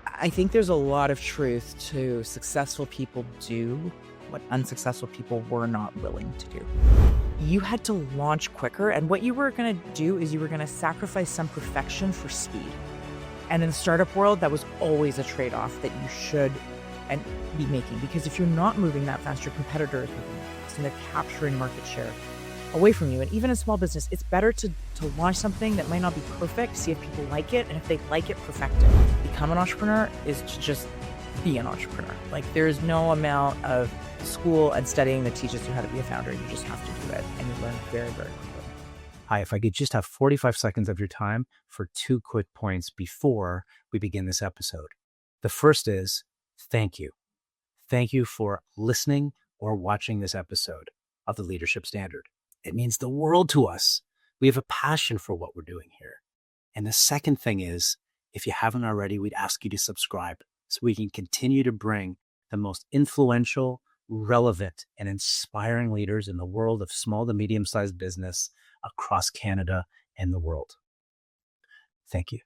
I think there's a lot of truth to successful people do what unsuccessful people were not willing to do. You had to launch quicker, and what you were going to do is you were going to sacrifice some perfection for speed. And in the startup world, that was always a trade-off that you should and be making, because if you're not moving that fast, your competitors are moving that fast, and they're capturing market share away from you. And even in small business, it's better to launch something that might not be perfect, see if people like it, and if they like it, perfect it. Become an entrepreneur is to just be an entrepreneur. Like, there's no amount of school and studying that teaches you how to be a founder. You just have to do it, and you learn very, very quickly. Hi, if I could just have 45 seconds of your time for 2 quick points before we begin this episode. The first is thank you. Thank you for listening or watching this episode of The Leadership Standard. It means the world to us. We have a passion for what we're doing here. And the second thing is, if you haven't already, we'd ask you to subscribe so we can continue to bring the most influential, relevant, and inspiring leaders in the world of small to medium-sized business across Canada and the world. Thank you.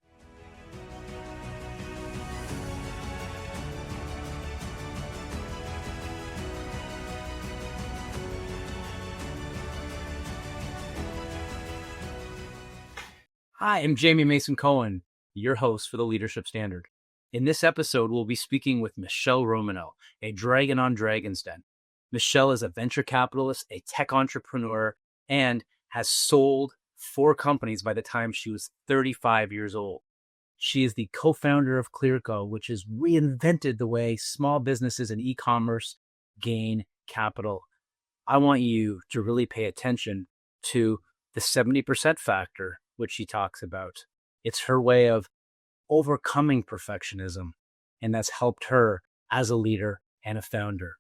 Hi, I'm Jamie Mason Cohen, your host for The Leadership Standard. In this episode, we'll be speaking with Michele Romanow, a dragon on Dragon's Den. Michele is a venture capitalist, a tech entrepreneur, and has sold 4 companies by the time she was 35 years old. She is the co-founder of Clearco, which has reinvented the way small businesses and e-commerce gain capital. I want you to really pay attention to the 70% factor, which she talks about. It's her way of overcoming perfectionism, and that's helped her as a leader and a founder.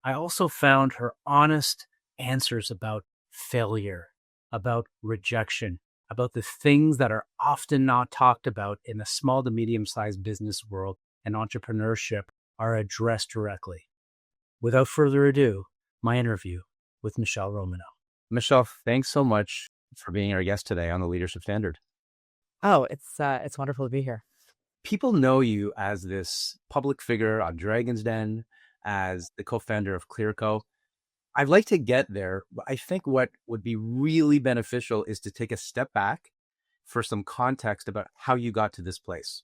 I also found her honest answers about failure, about rejection, about the things that are often not talked about in the small to medium-sized business world and entrepreneurship are addressed directly. Without further ado, my interview with Michele Romanow. Michele, thanks so much for being our guest today on The Leadership Standard. Oh, it's wonderful to be here. People know you as this public figure on Dragon's Den, as the co-founder of Clearco. I'd like to get there, but I think what would be really beneficial is to take a step back for some context about how you got to this place.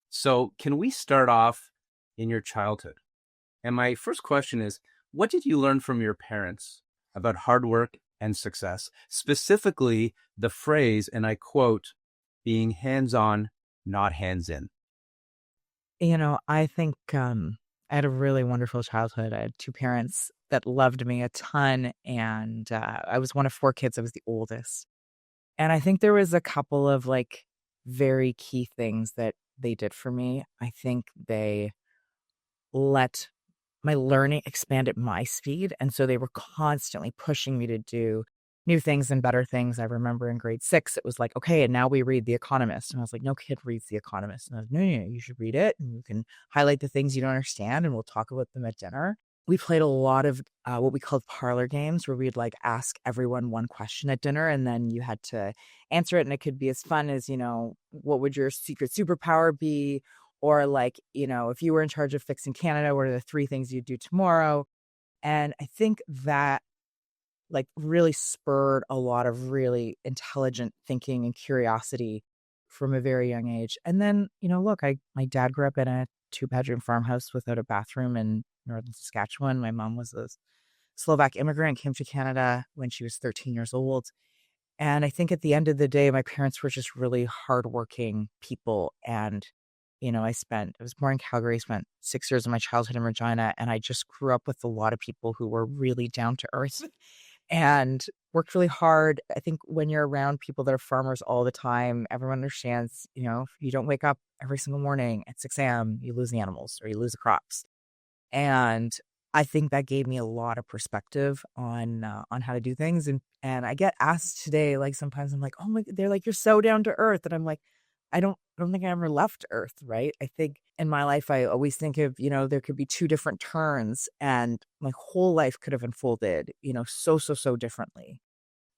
So can we start off in your childhood? And my first question is, what did you learn from your parents about hard work and success? Specifically, the phrase, and I quote, being hands-on, not hands-in. I think I had a really wonderful childhood. I had 2 parents that loved me a ton, and I was one of 4 kids. I was the oldest. And I think there was a couple of very key things that they did for me. I think they let my learning expand at my speed. And so they were constantly pushing me to do new things and better things. I remember in grade 6, it was like, okay, and now we read The Economist. And I was like, no kid reads The Economist. And I was, no, you should read it. And you can highlight the things you don't understand, and we'll talk about them at dinner. We played a lot of what we called parlor games, where we'd ask everyone one question at dinner, and then you had to answer it. And it could be as fun as, what would your secret superpower be? Or if you were in charge of fixing Canada, what are the 3 things you'd do tomorrow? And I think that really spurred a lot of really intelligent thinking and curiosity from a very young age. And then, my dad grew up in a 2-bedroom farmhouse without a bathroom in northern Saskatchewan. My mom was a Slovak immigrant, came to Canada when she was 13 years old. And I think at the end of the day, my parents were just really hardworking people. And, I was born in Calgary, spent 6 years of my childhood in Regina, and I just grew up with a lot of people who were really down to earth and worked really hard. I think when you're around people that are farmers all the time, everyone understands, if you don't wake up every single morning at 6 a.m., you lose the animals or you lose the crops. And I think that gave me a lot of perspective on how to do things. And I get asked today, sometimes I'm like, oh my, they're like, you're so down to earth. And I'm like, I don't think I ever left earth, right? I think in my life, I always think of, there could be 2 different turns, and my whole life could have unfolded, so differently.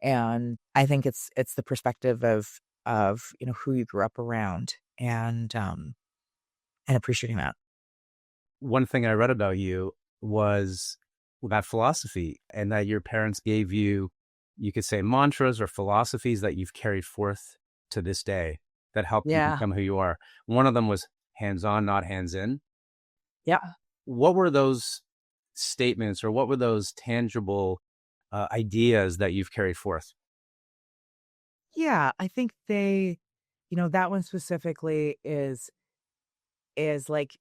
And I think it's the perspective of who you grew up around. And and appreciating that. One thing I read about you was that philosophy, and that your parents gave you, you could say, mantras or philosophies that you've carried forth to this day that helped you Yeah. become who you are. One of them was hands on, not hands in. Yeah. What were those statements, or what were those tangible ideas that you've carried forth? Yeah. I think that one specifically is like,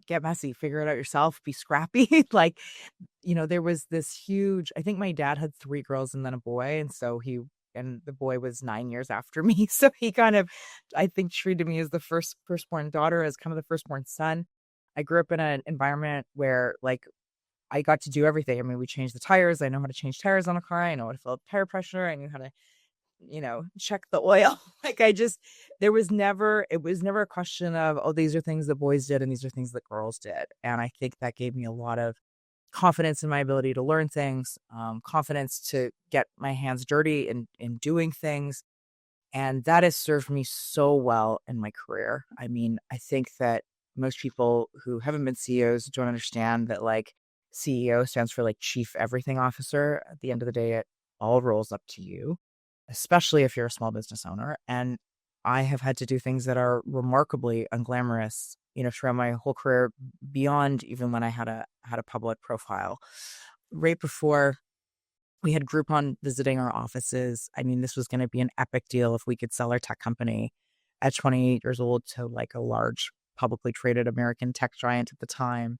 get messy, figure it out yourself, be scrappy. Like, there was this huge, I think my dad had 3 girls and then a boy, and the boy was 9 years after me. So he kind of, I think, treated me as the firstborn daughter, as kind of the firstborn son. I grew up in an environment where, like, I got to do everything. I mean, we changed the tires. I know how to change tires on a car. I know how to fill up tire pressure. I knew how to check the oil. Like, it was never a question of, oh, these are things that boys did and these are things that girls did. And I think that gave me a lot of confidence in my ability to learn things, confidence to get my hands dirty in doing things. And that has served me so well in my career. I mean, I think that most people who haven't been CEOs don't understand that, like, CEO stands for, like, chief everything officer. At the end of the day, it all rolls up to you, especially if you're a small business owner. And I have had to do things that are remarkably unglamorous, throughout my whole career, beyond even when I had a public profile. Right before we had Groupon visiting our offices, I mean, this was going to be an epic deal if we could sell our tech company at 28 years old to, like, a large publicly traded American tech giant at the time.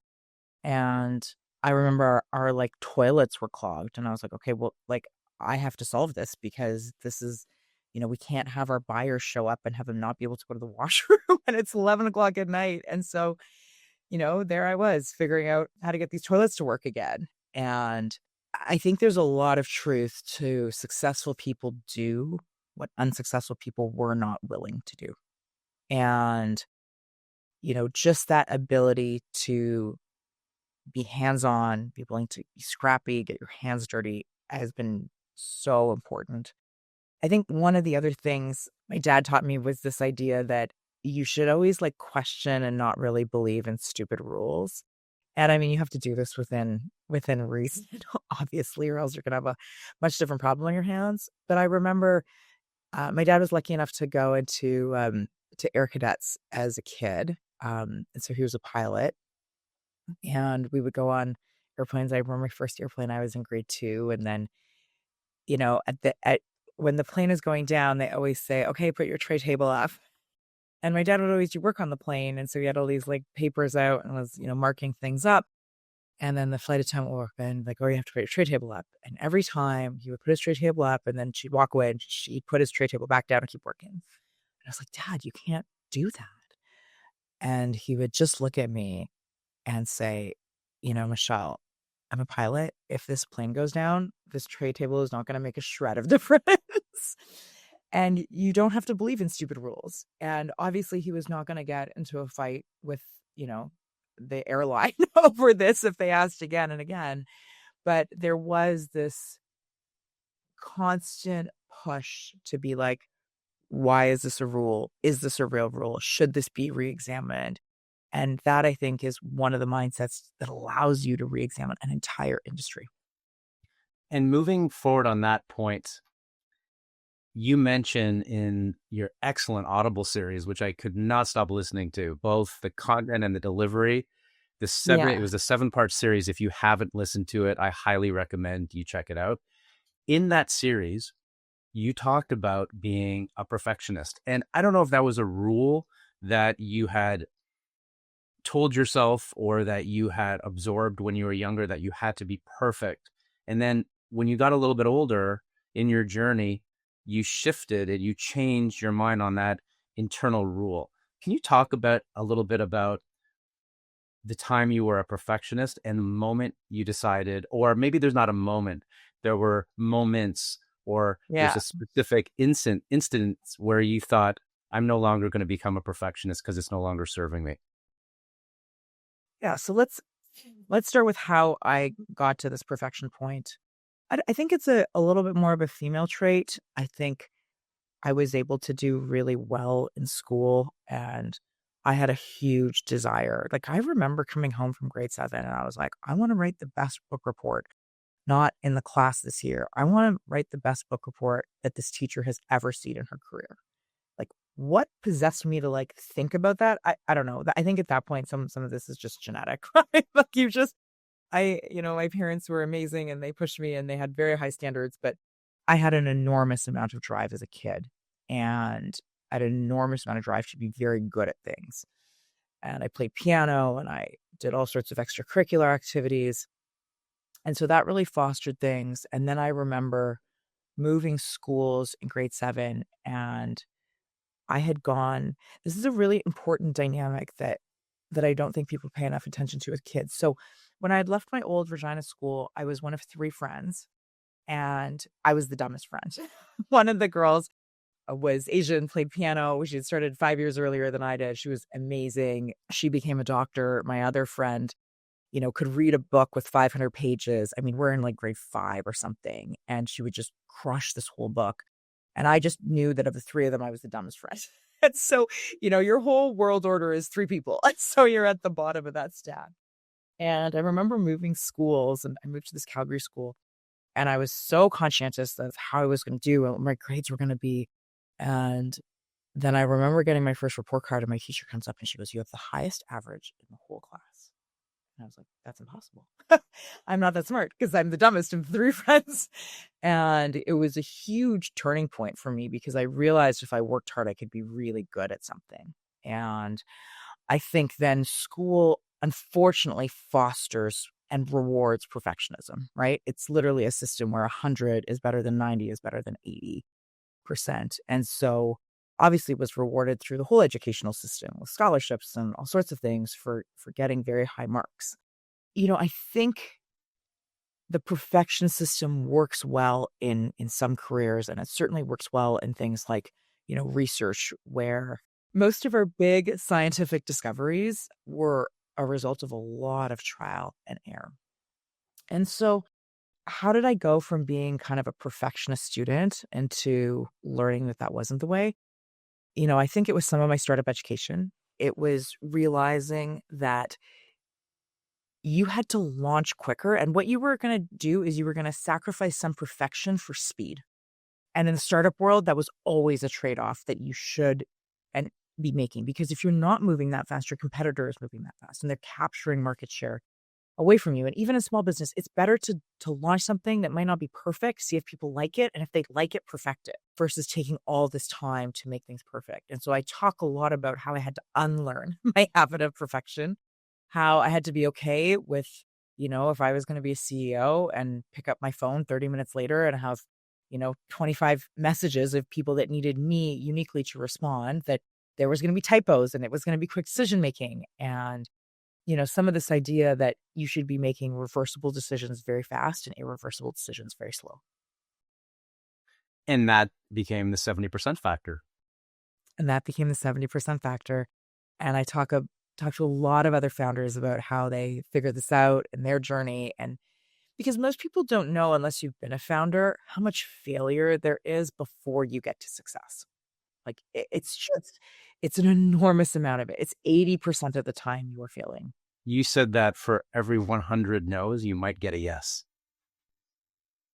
And I remember our like toilets were clogged, and I was like, okay, well, like, I have to solve this because this is, we can't have our buyers show up and have them not be able to go to the washroom when it's 11 o'clock at night. And so, there I was figuring out how to get these toilets to work again. And I think there's a lot of truth to successful people do what unsuccessful people were not willing to do. And, just that ability to be hands-on, be willing to be scrappy, get your hands dirty has been so important. I think one of the other things my dad taught me was this idea that you should always, like, question and not really believe in stupid rules. And I mean, you have to do this within reason, obviously, or else you're gonna have a much different problem on your hands. But I remember my dad was lucky enough to go to Air Cadets as a kid. And so he was a pilot, and we would go on airplanes. I remember my first airplane, I was in grade 2, and then, at when the plane is going down, they always say, "Okay, put your tray table up." And my dad would always do work on the plane, and so he had all these, like, papers out and was, marking things up. And then the flight attendant would walk in, like, "Oh, you have to put your tray table up." And every time he would put his tray table up, and then she'd walk away and she'd put his tray table back down and keep working. And I was like, "Dad, you can't do that." And he would just look at me and say, "Michelle, I'm a pilot. If this plane goes down, this tray table is not gonna make a shred of difference. And you don't have to believe in stupid rules." And obviously he was not gonna get into a fight with, the airline over this if they asked again and again. But there was this constant push to be like, why is this a rule? Is this a real rule? Should this be reexamined? And that, I think, is one of the mindsets that allows you to reexamine an entire industry. And moving forward on that point, you mention in your excellent Audible series, which I could not stop listening to, both the content and the delivery. It Yeah. was a 7-part series. If you haven't listened to it, I highly recommend you check it out. In that series, you talked about being a perfectionist. And I don't know if that was a rule that you had told yourself or that you had absorbed when you were younger, that you had to be perfect. And then when you got a little bit older in your journey, you shifted and you changed your mind on that internal rule. Can you talk about a little bit about the time you were a perfectionist and the moment you decided, or maybe there's not a moment, there were moments, or there's Yeah. a specific instance where you thought, I'm no longer going to become a perfectionist because it's no longer serving me? Yeah. So let's start with how I got to this perfection point. I think it's a little bit more of a female trait. I think I was able to do really well in school, and I had a huge desire. Like, I remember coming home from grade 7 and I was like, I want to write the best book report, not in the class this year. I want to write the best book report that this teacher has ever seen in her career. Like, what possessed me to like think about that? I don't know. I think at that point, some of this is just genetic, right? Like you just my parents were amazing and they pushed me and they had very high standards, but I had an enormous amount of drive as a kid and I had an enormous amount of drive to be very good at things. And I played piano and I did all sorts of extracurricular activities. And so that really fostered things. And then I remember moving schools in grade 7 and I had gone this is a really important dynamic that I don't think people pay enough attention to with kids. So when I had left my old Regina school, I was one of 3 friends and I was the dumbest friend. One of the girls was Asian, played piano. She had started 5 years earlier than I did. She was amazing. She became a doctor. My other friend, could read a book with 500 pages. I mean, we're in like grade 5 or something, and she would just crush this whole book. And I just knew that of the 3 of them, I was the dumbest friend. And so, your whole world order is 3 people. And so you're at the bottom of that stack. And I remember moving schools, and I moved to this Calgary school, and I was so conscientious of how I was going to do, what my grades were going to be. And then I remember getting my first report card, and my teacher comes up and she goes, "You have the highest average in the whole class." And I was like, "That's impossible. I'm not that smart because I'm the dumbest of 3 friends." And it was a huge turning point for me because I realized if I worked hard, I could be really good at something. And I think then school, unfortunately, fosters and rewards perfectionism, right? It's literally a system where 100 is better than 90 is better than 80%. And so obviously it was rewarded through the whole educational system with scholarships and all sorts of things for getting very high marks. I think the perfection system works well in some careers, and it certainly works well in things like, research, where most of our big scientific discoveries were a result of a lot of trial and error. And so how did I go from being kind of a perfectionist student into learning that that wasn't the way? I think it was some of my startup education. It was realizing that you had to launch quicker. And what you were going to do is you were going to sacrifice some perfection for speed. And in the startup world, that was always a trade off that you should and be making. Because if you're not moving that fast, your competitor is moving that fast and they're capturing market share away from you. And even in small business, it's better to launch something that might not be perfect, see if people like it, and if they like it, perfect it, versus taking all this time to make things perfect. And so I talk a lot about how I had to unlearn my habit of perfection, how I had to be okay with, if I was going to be a CEO and pick up my phone 30 minutes later and have, 25 messages of people that needed me uniquely to respond, that there was going to be typos and it was going to be quick decision making. And some of this idea that you should be making reversible decisions very fast and irreversible decisions very slow. And that became the 70% factor. And that became the 70% factor. And I talk to a lot of other founders about how they figure this out in their journey. And because most people don't know, unless you've been a founder, how much failure there is before you get to success. Like it's an enormous amount of it. It's 80% of the time you are failing. You said that for every 100 no's, you might get a yes.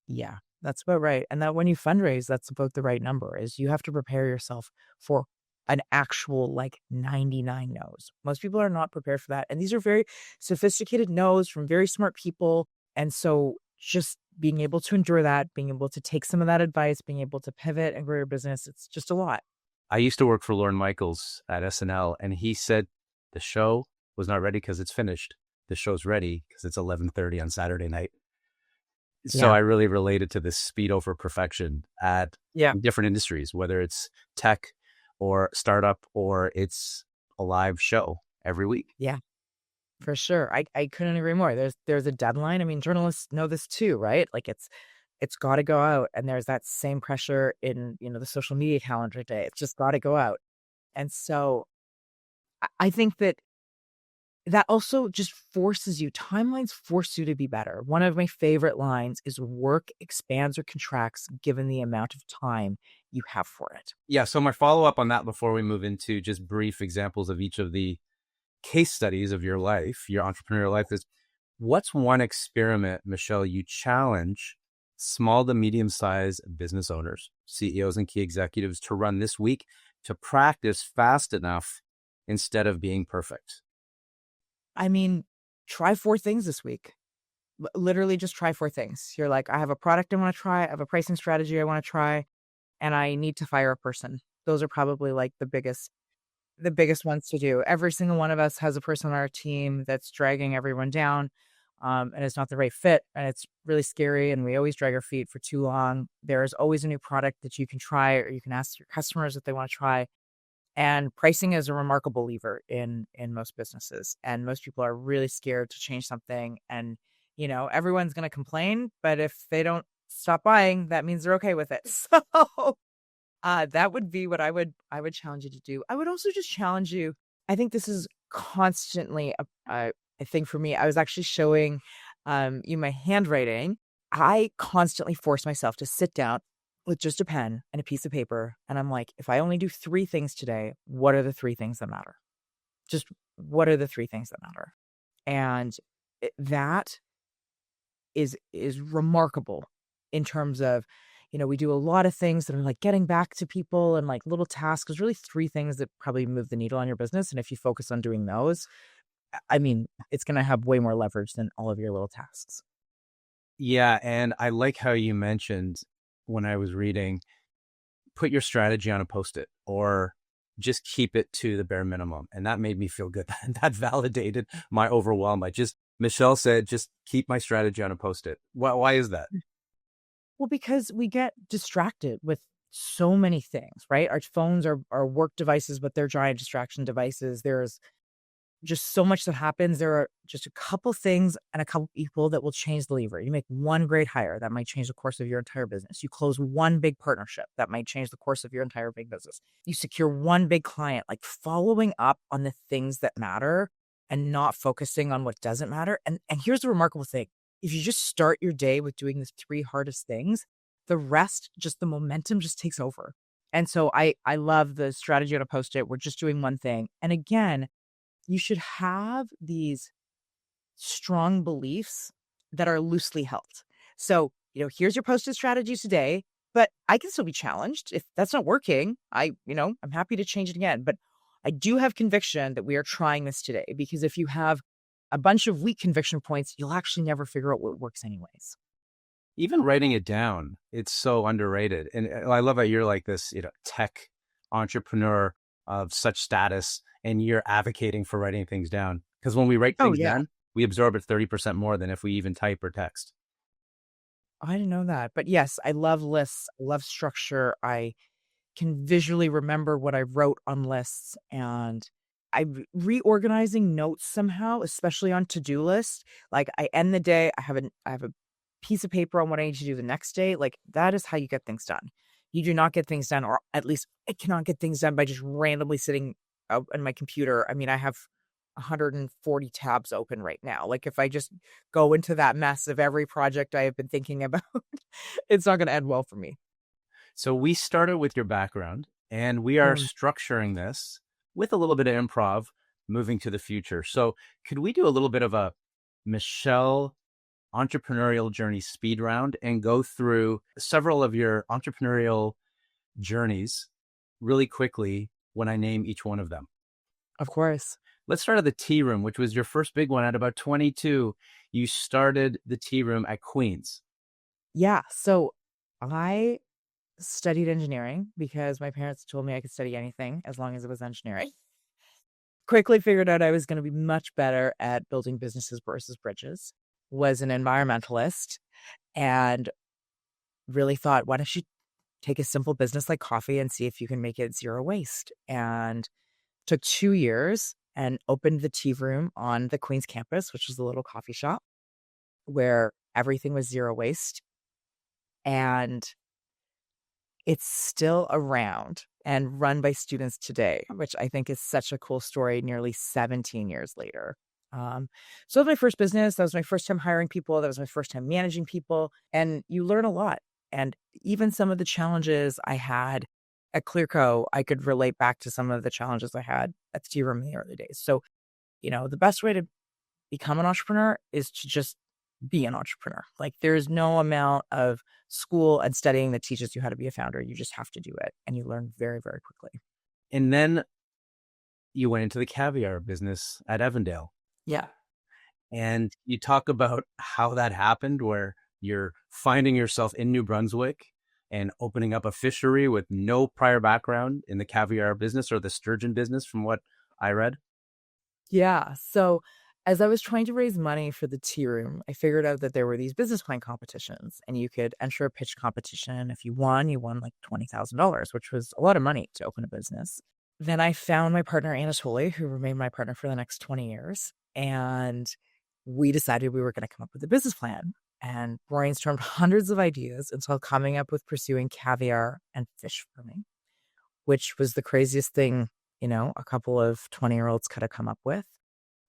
Yeah, that's about right. And that when you fundraise, that's about the right number, is you have to prepare yourself for an actual like 99 no's. Most people are not prepared for that. And these are very sophisticated no's from very smart people. And so just being able to endure that, being able to take some of that advice, being able to pivot and grow your business, it's just a lot. I used to work for Lorne Michaels at SNL, and he said the show was not ready because it's finished. The show's ready because it's 11:30 on Saturday night. So Yeah. I really related to this speed over perfection at Yeah. different industries, whether it's tech or startup or it's a live show every week. Yeah. For sure. I couldn't agree more. There's a deadline. I mean, journalists know this too, right? Like it's got to go out, and there's that same pressure in, the social media calendar day. It's just got to go out. And so I think that that also just forces you timelines force you to be better. One of my favorite lines is work expands or contracts given the amount of time you have for it. Yeah. So my follow up on that before we move into just brief examples of each of the case studies of your life, your entrepreneurial life, is what's one experiment, Michele, you challenge small to medium sized business owners, CEOs, and key executives to run this week to practice fast enough instead of being perfect? I mean, try 4 things this week. Literally just try 4 things. You're like, "I have a product I wanna try, I have a pricing strategy I wanna try, and I need to fire a person." Those are probably, like, the biggest ones to do. Every single one of us has a person on our team that's dragging everyone down, and it's not the right fit, and it's really scary, and we always drag our feet for too long. There's always a new product that you can try, or you can ask your customers if they wanna try. And pricing is a remarkable lever in most businesses, and most people are really scared to change something, and, everyone's gonna complain, but if they don't stop buying, that means they're okay with it. So, that would be what I would challenge you to do. I would also just challenge you. I think this is constantly a thing for me. I was actually showing, you my handwriting. I constantly force myself to sit down with just a pen and a piece of paper, and I'm like, "If I only do 3 things today, what are the 3 things that matter? Just what are the 3 things that matter?" And that is remarkable in terms of, we do a lot of things that are like getting back to people and like little tasks. There's really 3 things that probably move the needle on your business. And if you focus on doing those, I mean, it's going to have way more leverage than all of your little tasks. Yeah. And I like how you mentioned when I was reading, put your strategy on a post it or just keep it to the bare minimum. And that made me feel good. That validated my overwhelm. Michele said, just keep my strategy on a post it. Why is that? Well, because we get distracted with so many things, right? Our phones are work devices, but they're giant distraction devices. There's just so much that happens. There are just a couple things and a couple people that will change the lever. You make one great hire that might change the course of your entire business. You close one big partnership that might change the course of your entire big business. You secure one big client, like following up on the things that matter and not focusing on what doesn't matter. And here's the remarkable thing. If you just start your day with doing the 3 hardest things, the rest, just the momentum just takes over. And so I love the strategy on a post-it. We're just doing one thing. And again, you should have these strong beliefs that are loosely held. So, here's your posted strategies today, but I can still be challenged. If that's not working, I'm happy to change it again. But I do have conviction that we are trying this today because if you have a bunch of weak conviction points, you'll actually never figure out what works anyways. Even writing it down, it's so underrated. And I love how you're like this, tech entrepreneur of such status, and you're advocating for writing things down. Because when we write Oh, things yeah. down, we absorb it 30% more than if we even type or text. I didn't know that. But yes, I love lists. I love structure. I can visually remember what I wrote on lists, and I'm reorganizing notes somehow, especially on to-do lists. Like, I end the day, I have a piece of paper on what I need to do the next day. Like, that is how you get things done. You do not get things done, or at least I cannot get things done by just randomly sitting out on my computer. I mean, I have 140 tabs open right now. Like, if I just go into that mess of every project I have been thinking about, it's not gonna end well for me. So we started with your background, and we are Mm, structuring this with a little bit of improv moving to the future. So could we do a little bit of a Michele entrepreneurial journey speed round and go through several of your entrepreneurial journeys really quickly when I name each one of them? of course. Let's start at the tea room, which was your first big one at about 22. You started the tea room at Queen's. Yeah, so I studied engineering because my parents told me I could study anything as long as it was engineering. Quickly figured out I was gonna be much better at building businesses versus bridges. Was an environmentalist and really thought, "Why don't you take a simple business like coffee and see if you can make it zero waste?" And took 2 years and opened the tea room on the Queen's campus, which was a little coffee shop where everything was zero waste, and it's still around and run by students today, which I think is such a cool story nearly 17 years later. So that was my first business. That was my first time hiring people. That was my first time managing people. And you learn a lot. And even some of the challenges I had at Clearco, I could relate back to some of the challenges I had at the tea room in the early days. So, the best way to become an entrepreneur is to just be an entrepreneur. Like there's no amount of school and studying that teaches you how to be a founder. You just have to do it and you learn very, very quickly. And then you went into the caviar business at Evandale. Yeah. And you talk about how that happened, where you're finding yourself in New Brunswick and opening up a fishery with no prior background in the caviar business or the sturgeon business, from what I read. Yeah. So as I was trying to raise money for the tea room, I figured out that there were these business plan competitions and you could enter a pitch competition. If you won like $20,000, which was a lot of money to open a business. Then I found my partner, Anatoly, who remained my partner for the next 20 years. And we decided we were going to come up with a business plan and brainstormed hundreds of ideas until coming up with pursuing caviar and fish farming, which was the craziest thing, a couple of 20-year-olds could have come up with.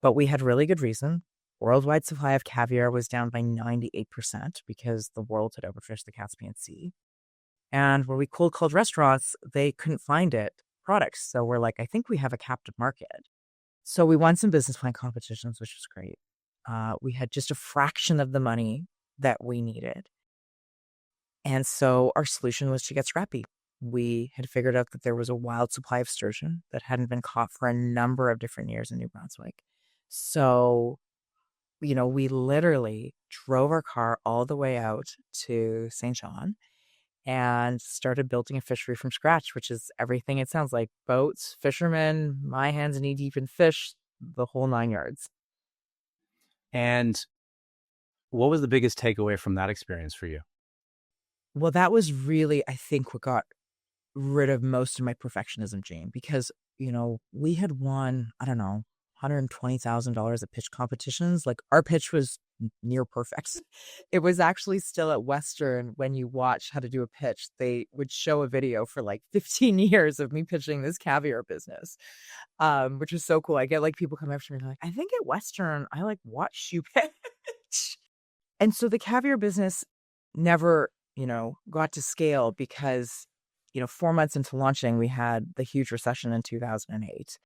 But we had really good reason. Worldwide supply of caviar was down by 98% because the world had overfished the Caspian Sea. And when we cold called restaurants, they couldn't find products. So we're like, I think we have a captive market. So we won some business plan competitions, which was great. We had just a fraction of the money that we needed. And so our solution was to get scrappy. We had figured out that there was a wild supply of sturgeon that hadn't been caught for a number of different years in New Brunswick. So, we literally drove our car all the way out to St. John and started building a fishery from scratch, which is everything it sounds like. Boats, fishermen, my hands knee deep in fish, the whole 9 yards. And what was the biggest takeaway from that experience for you? Well, that was really, I think, what got rid of most of my perfectionism, Jane, because, we had won, I don't know, $120,000 at pitch competitions. Like our pitch was near perfect. It was actually still at Western when you watch how to do a pitch. They would show a video for like 15 years of me pitching this caviar business, which was so cool. I get like people come up to me and like, I think at Western, I like watch you pitch. And so the caviar business never, got to scale because 4 months into launching, we had the huge recession in 2008.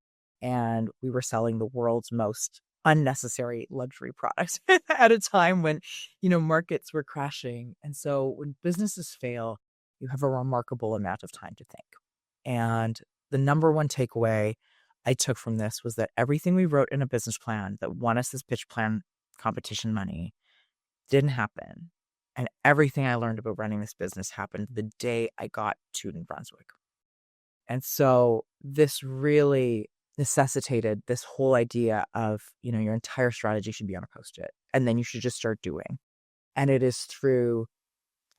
And we were selling the world's most unnecessary luxury products at a time when, markets were crashing. And so when businesses fail, you have a remarkable amount of time to think. And the number one takeaway I took from this was that everything we wrote in a business plan that won us this pitch plan competition money didn't happen. And everything I learned about running this business happened the day I got to New Brunswick. And so this really necessitated this whole idea of, your entire strategy should be on a Post-it and then you should just start doing. And it is through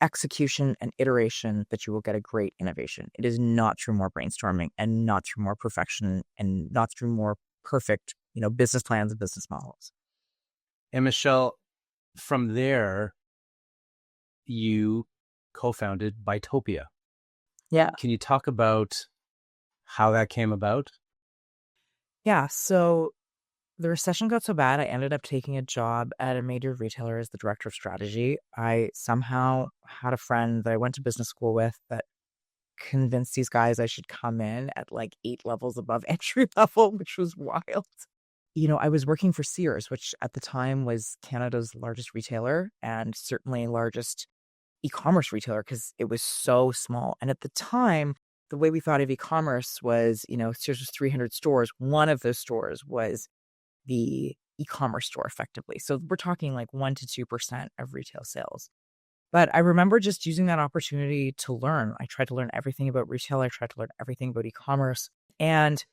execution and iteration that you will get a great innovation. It is not through more brainstorming and not through more perfection and not through more perfect, business plans and business models. And Michele, from there, you co-founded Bytopia. Yeah. Can you talk about how that came about? Yeah. So the recession got so bad, I ended up taking a job at a major retailer as the director of strategy. I somehow had a friend that I went to business school with that convinced these guys I should come in at like 8 levels above entry level, which was wild. I was working for Sears, which at the time was Canada's largest retailer and certainly largest e-commerce retailer because it was so small. And at the time, the way we thought of e-commerce was, Sears was 300 stores. One of those stores was the e-commerce store effectively. So we're talking like 1% to 2% of retail sales. But I remember just using that opportunity to learn. I tried to learn everything about retail. I tried to learn everything about e-commerce. And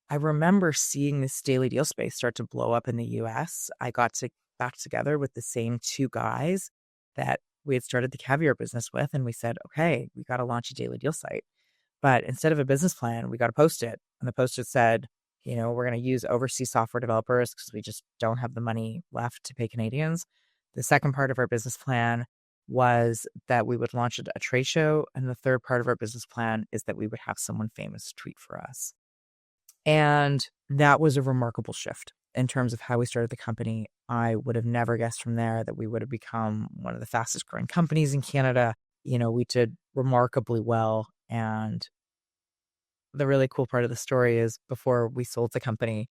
I remember seeing this daily deal space start to blow up in the US. I got back together with the same 2 guys that we had started the caviar business with. And we said, okay, we got to launch a daily deal site. But instead of a business plan, we got a Post-it. And the Post-it said, we're going to use overseas software developers because we just don't have the money left to pay Canadians. The second part of our business plan was that we would launch a trade show. And the third part of our business plan is that we would have someone famous tweet for us. And that was a remarkable shift. in terms of how we started the company, I would have never guessed from there that we would have become one of the fastest growing companies in Canada. We did remarkably well. And the really cool part of the story is before we sold the company,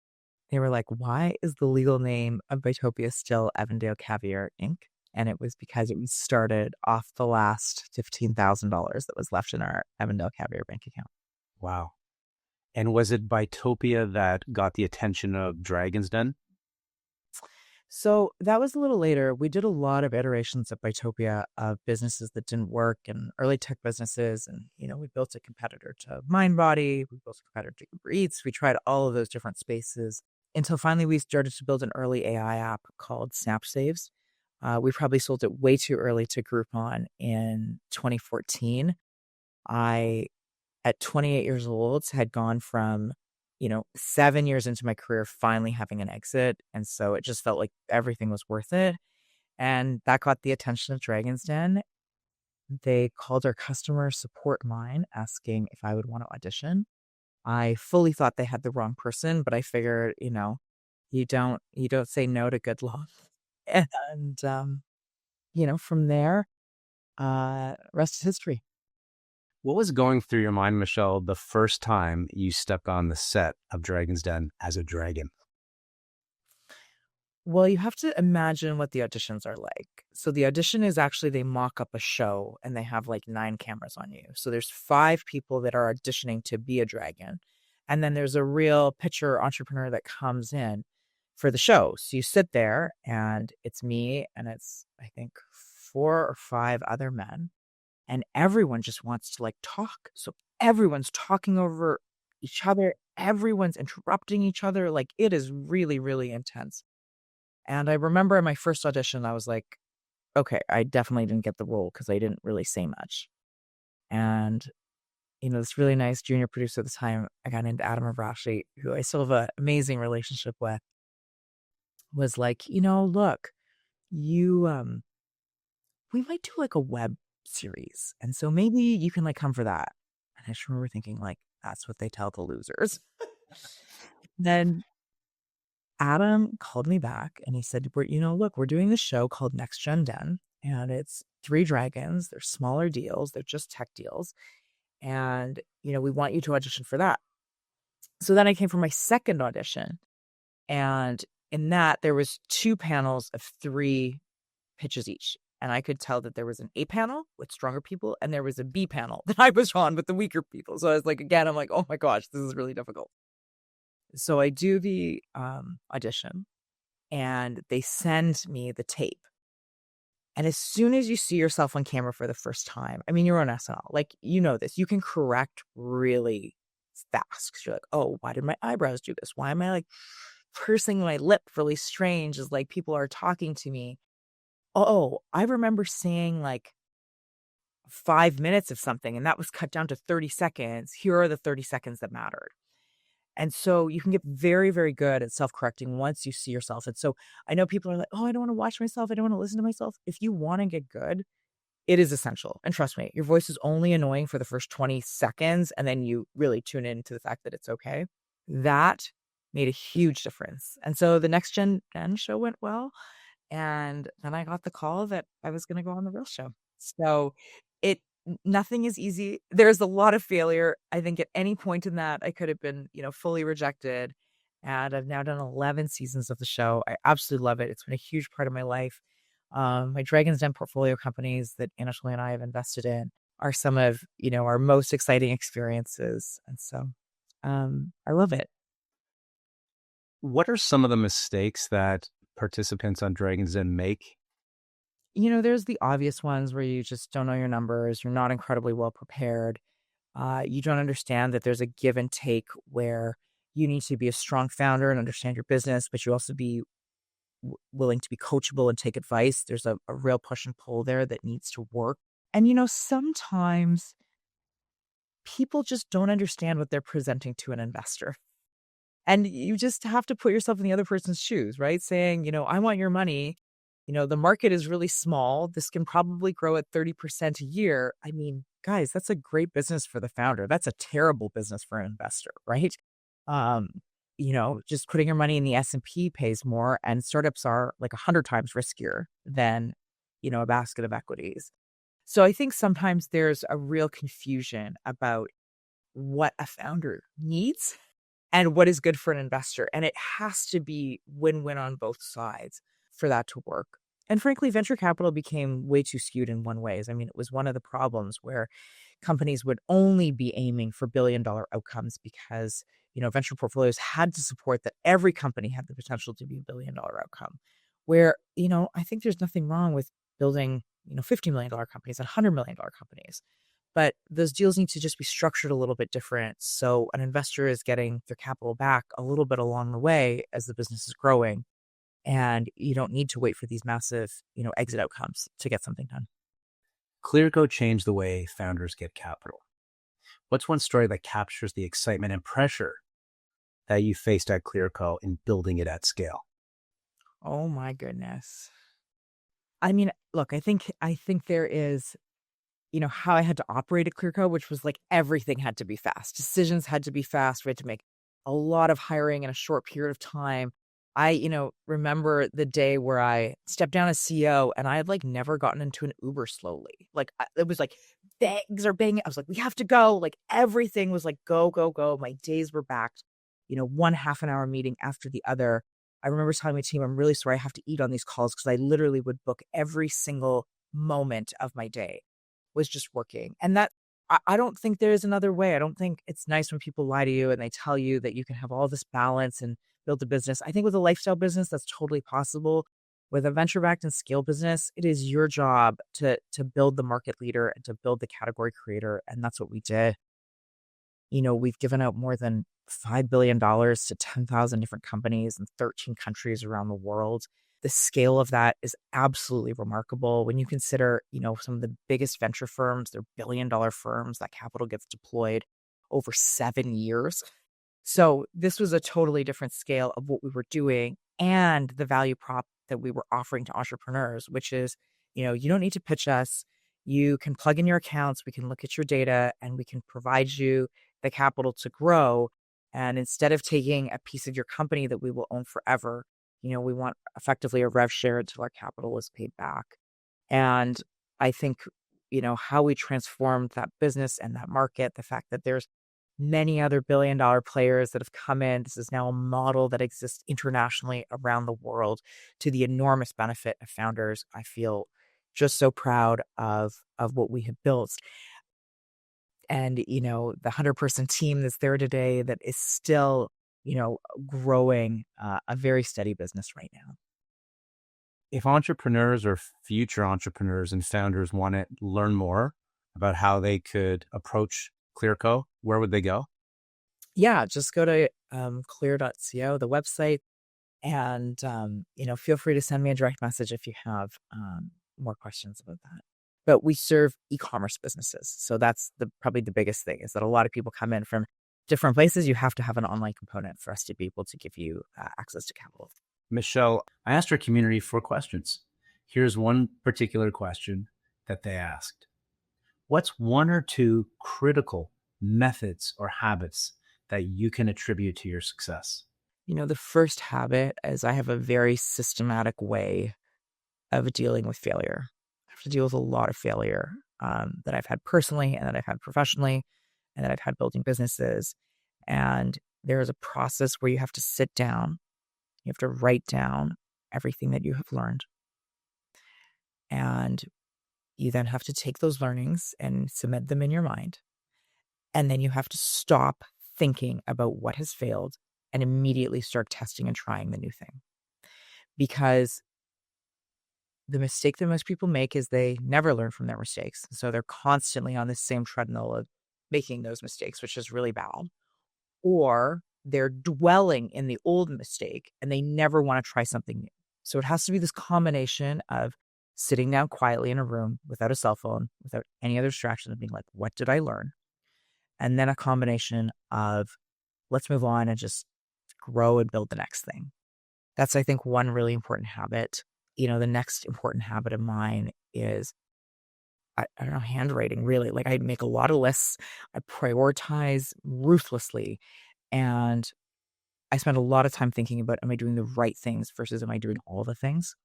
they were like, why is the legal name of Bitopia still Avondale Caviar Inc.? And it was because it was started off the last $15,000 that was left in our Avondale Caviar bank account. Wow. And was it Bitopia that got the attention of Dragon's Den? So that was a little later. We did a lot of iterations at Bitopia of businesses that didn't work and early tech businesses. And, we built a competitor to MindBody. We built a competitor to Uber Eats. We tried all of those different spaces until finally we started to build an early AI app called SnapSaves. We probably sold it way too early to Groupon in 2014. I, at 28 years old, had gone from 7 years into my career, finally having an exit. And so it just felt like everything was worth it. And that got the attention of Dragon's Den. They called our customer support line asking if I would want to audition. I fully thought they had the wrong person, but I figured, you don't say no to good luck. And, from there, rest is history. What was going through your mind, Michele, the first time you stepped on the set of Dragon's Den as a dragon? Well, you have to imagine what the auditions are like. So the audition is actually they mock up a show and they have like 9 cameras on you. So there's 5 people that are auditioning to be a dragon. And then there's a real pitcher entrepreneur that comes in for the show. So you sit there and it's me and it's, I think, 4 or 5 other men. And everyone just wants to like talk. So everyone's talking over each other. Everyone's interrupting each other. Like it is really, really intense. And I remember in my first audition, I was like, okay, I definitely didn't get the role because I didn't really say much. And, this really nice junior producer at the time, I got into Adam Avrashi, who I still have an amazing relationship with, was like, look, we might do like a web series. And so maybe you can like come for that. And I just remember thinking like, that's what they tell the losers. Then Adam called me back and he said, look, we're doing this show called Next Gen Den, and it's 3 dragons. They're smaller deals. They're just tech deals. And, we want you to audition for that. So then I came for my second audition. And in that, there was 2 panels of 3 pitches each. And I could tell that there was an A panel with stronger people and there was a B panel that I was on with the weaker people. So I was like, again, I'm like, oh my gosh, this is really difficult. So I do the audition and they send me the tape. And as soon as you see yourself on camera for the first time, I mean, you're on SNL, like, this, you can correct really fast. Cause you're like, oh, why did my eyebrows do this? Why am I like pursing my lip really strange as like people are talking to me? Oh, I remember saying like 5 minutes of something and that was cut down to 30 seconds. Here are the 30 seconds that mattered. And so you can get very, very good at self-correcting once you see yourself. And so I know people are like, oh, I don't want to watch myself. I don't want to listen to myself. If you want to get good, it is essential. And trust me, your voice is only annoying for the first 20 seconds. And then you really tune in to the fact that it's okay. That made a huge difference. And so the Next Gen Den show went well. And then I got the call that I was going to go on the real show. So nothing is easy. There's a lot of failure. I think at any point in that, I could have been, fully rejected. And I've now done 11 seasons of the show. I absolutely love it. It's been a huge part of my life. My Dragon's Den portfolio companies that Anatoly and I have invested in are some of, our most exciting experiences. And so I love it. What are some of the mistakes that participants on Dragon's Den make? There's the obvious ones where you just don't know your numbers. You're not incredibly well prepared. You don't understand that there's a give and take where you need to be a strong founder and understand your business, but you also be willing to be coachable and take advice. There's a real push and pull there that needs to work. And, sometimes people just don't understand what they're presenting to an investor. And you just have to put yourself in the other person's shoes, right? Saying, I want your money. The market is really small. This can probably grow at 30% a year. I mean, guys, that's a great business for the founder. That's a terrible business for an investor, right? just putting your money in the S&P pays more, and startups are like 100 times riskier than, a basket of equities. So I think sometimes there's a real confusion about what a founder needs and what is good for an investor. And it has to be win-win on both sides for that to work. And frankly, venture capital became way too skewed in one ways. I mean, it was one of the problems where companies would only be aiming for billion-dollar outcomes because, venture portfolios had to support that every company had the potential to be a billion-dollar outcome. Where, I think there's nothing wrong with building, $50 million companies and $100 million companies. But those deals need to just be structured a little bit different. So an investor is getting their capital back a little bit along the way as the business is growing. And you don't need to wait for these massive, exit outcomes to get something done. Clearco changed the way founders get capital. What's one story that captures the excitement and pressure that you faced at Clearco in building it at scale? Oh my goodness. I mean, look, I think there is, how I had to operate at Clearco, which was like everything had to be fast. Decisions had to be fast. We had to make a lot of hiring in a short period of time. I, remember the day where I stepped down as CEO and I had like never gotten into an Uber slowly. Like it was like bags are banging. I was like, we have to go. Like everything was like go, go, go. My days were backed, one half an hour meeting after the other. I remember telling my team, I'm really sorry I have to eat on these calls because I literally would book every single moment of my day was just working. And that I don't think there's another way. I don't think it's nice when people lie to you and they tell you that you can have all this balance and build a business. I think with a lifestyle business, that's totally possible. With a venture-backed and scale business, it is your job to build the market leader and to build the category creator. And that's what we did. We've given out more than $5 billion to 10,000 different companies in 13 countries around the world. The scale of that is absolutely remarkable. When you consider, some of the biggest venture firms, they're billion-dollar firms, that capital gets deployed over 7 years. So this was a totally different scale of what we were doing and the value prop that we were offering to entrepreneurs, which is, you don't need to pitch us. You can plug in your accounts, we can look at your data, and we can provide you the capital to grow. And instead of taking a piece of your company that we will own forever, we want effectively a rev share until our capital is paid back. And I think, how we transformed that business and that market, the fact that there's many other billion-dollar players that have come in. This is now a model that exists internationally around the world to the enormous benefit of founders. I feel just so proud of what we have built. And, the 100-person team that's there today that is still, growing a very steady business right now. If entrepreneurs or future entrepreneurs and founders want to learn more about how they could approach Clearco, where would they go? Yeah, just go to clear.co, the website, and feel free to send me a direct message if you have more questions about that. But we serve e-commerce businesses, so that's probably the biggest thing is that a lot of people come in from different places. You have to have an online component for us to be able to give you access to capital. Michele, I asked our community 4 questions. Here's one particular question that they asked. What's 1 or 2 critical methods or habits that you can attribute to your success? The first habit is I have a very systematic way of dealing with failure. I have to deal with a lot of failure that I've had personally and that I've had professionally and that I've had building businesses. And there is a process where you have to sit down, you have to write down everything that you have learned. And you then have to take those learnings and cement them in your mind. And then you have to stop thinking about what has failed and immediately start testing and trying the new thing. Because the mistake that most people make is they never learn from their mistakes. So they're constantly on the same treadmill of making those mistakes, which is really bad. Or they're dwelling in the old mistake and they never want to try something new. So it has to be this combination of sitting down quietly in a room without a cell phone, without any other distraction, and being like, what did I learn? And then a combination of let's move on and just grow and build the next thing. That's, I think, one really important habit. The next important habit of mine is, I don't know, handwriting, really. Like I make a lot of lists. I prioritize ruthlessly. And I spend a lot of time thinking about, am I doing the right things versus am I doing all the things?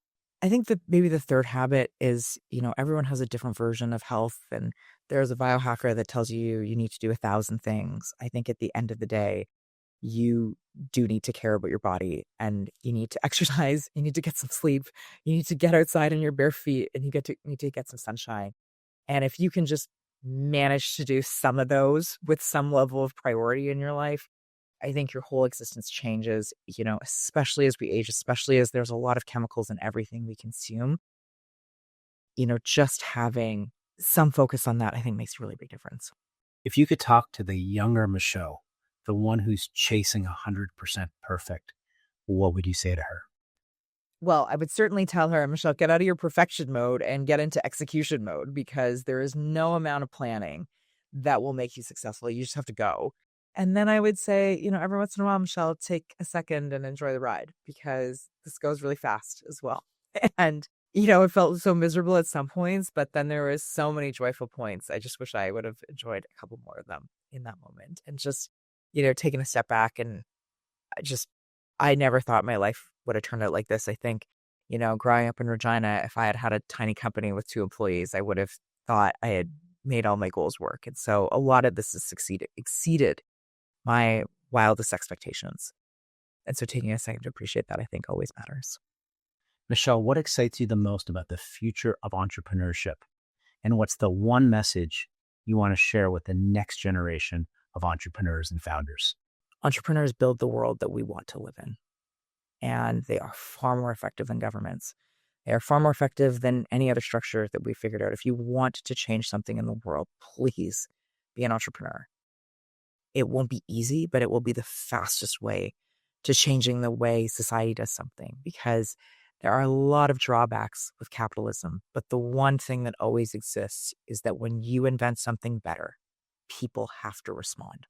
I think that maybe the third habit is, everyone has a different version of health, and there's a biohacker that tells you you need to do 1,000 things. I think at the end of the day, you do need to care about your body, and you need to exercise, you need to get some sleep, you need to get outside on your bare feet, and need to get some sunshine. And if you can just manage to do some of those with some level of priority in your life, I think your whole existence changes, especially as we age, especially as there's a lot of chemicals in everything we consume. Just having some focus on that, I think makes a really big difference. If you could talk to the younger Michelle, the one who's chasing 100% perfect, what would you say to her? Well, I would certainly tell her, Michelle, get out of your perfection mode and get into execution mode, because there is no amount of planning that will make you successful. You just have to go. And then I would say, every once in a while, Michelle, take a second and enjoy the ride, because this goes really fast as well. And, it felt so miserable at some points, but then there was so many joyful points. I just wish I would have enjoyed a couple more of them in that moment, and just, taking a step back. And I never thought my life would have turned out like this. I think, growing up in Regina, if I had had a tiny company with 2 employees, I would have thought I had made all my goals work. And so a lot of this has exceeded my wildest expectations. And so taking a second to appreciate that, I think, always matters. Michelle, what excites you the most about the future of entrepreneurship? And what's the one message you want to share with the next generation of entrepreneurs and founders? Entrepreneurs build the world that we want to live in, and they are far more effective than governments. They are far more effective than any other structure that we figured out. If you want to change something in the world, please be an entrepreneur. It won't be easy, but it will be the fastest way to changing the way society does something, because there are a lot of drawbacks with capitalism. But the one thing that always exists is that when you invent something better, people have to respond.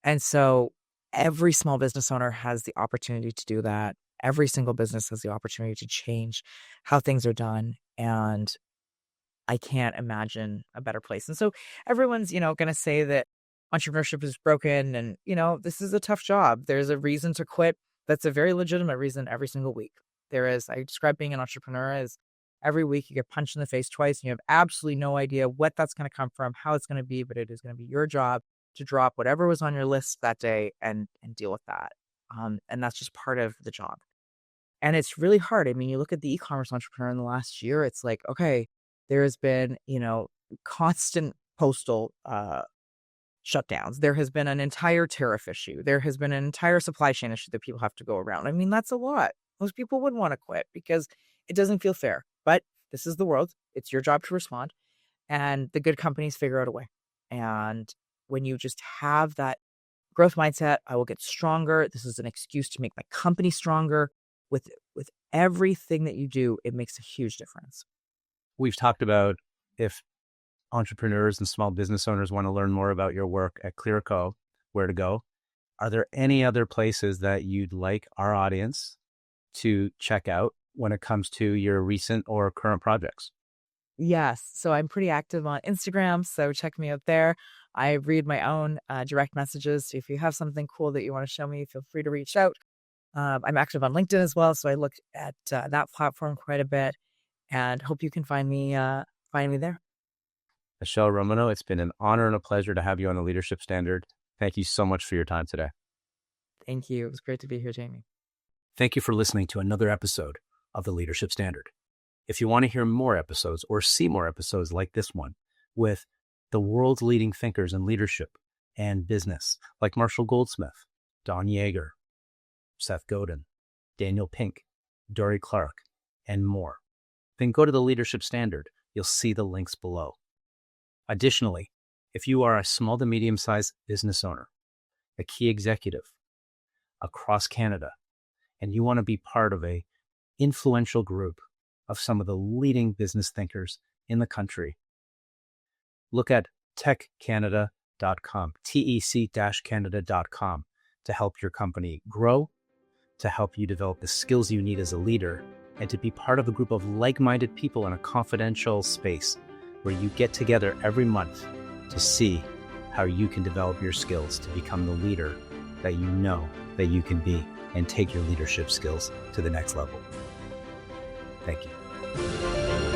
And so every small business owner has the opportunity to do that. Every single business has the opportunity to change how things are done. And I can't imagine a better place. And so everyone's, going to say that entrepreneurship is broken and, this is a tough job. There's a reason to quit. That's a very legitimate reason every single week. I describe being an entrepreneur as every week you get punched in the face twice and you have absolutely no idea what that's going to come from, how it's going to be, but it is going to be your job to drop whatever was on your list that day and deal with that. And that's just part of the job. And it's really hard. I mean, you look at the e-commerce entrepreneur in the last year, it's like, okay, there has been, constant postal shutdowns. There has been an entire tariff issue. There has been an entire supply chain issue that people have to go around. I mean, that's a lot. Most people wouldn't want to quit because it doesn't feel fair. But this is the world. It's your job to respond. And the good companies figure out a way. And when you just have that growth mindset, I will get stronger. This is an excuse to make my company stronger. With everything that you do, it makes a huge difference. We've talked about if entrepreneurs and small business owners want to learn more about your work at Clearco, where to go. Are there any other places that you'd like our audience to check out when it comes to your recent or current projects? Yes. So I'm pretty active on Instagram, so check me out there. I read my own direct messages. So if you have something cool that you want to show me, feel free to reach out. I'm active on LinkedIn as well, so I look at that platform quite a bit, and hope you can find me there. Michele Romanow, it's been an honor and a pleasure to have you on the Leadership Standard. Thank you so much for your time today. Thank you. It was great to be here, Jamie. Thank you for listening to another episode of the Leadership Standard. If you want to hear more episodes or see more episodes like this one with the world's leading thinkers in leadership and business, like Marshall Goldsmith, Don Yeager, Seth Godin, Daniel Pink, Dory Clark, and more, then go to the Leadership Standard. You'll see the links below. Additionally, if you are a small to medium-sized business owner, a key executive across Canada, and you want to be part of an influential group of some of the leading business thinkers in the country, look at techcanada.com, tec-canada.com, to help your company grow, to help you develop the skills you need as a leader, and to be part of a group of like-minded people in a confidential space where you get together every month to see how you can develop your skills to become the leader that you know that you can be and take your leadership skills to the next level. Thank you.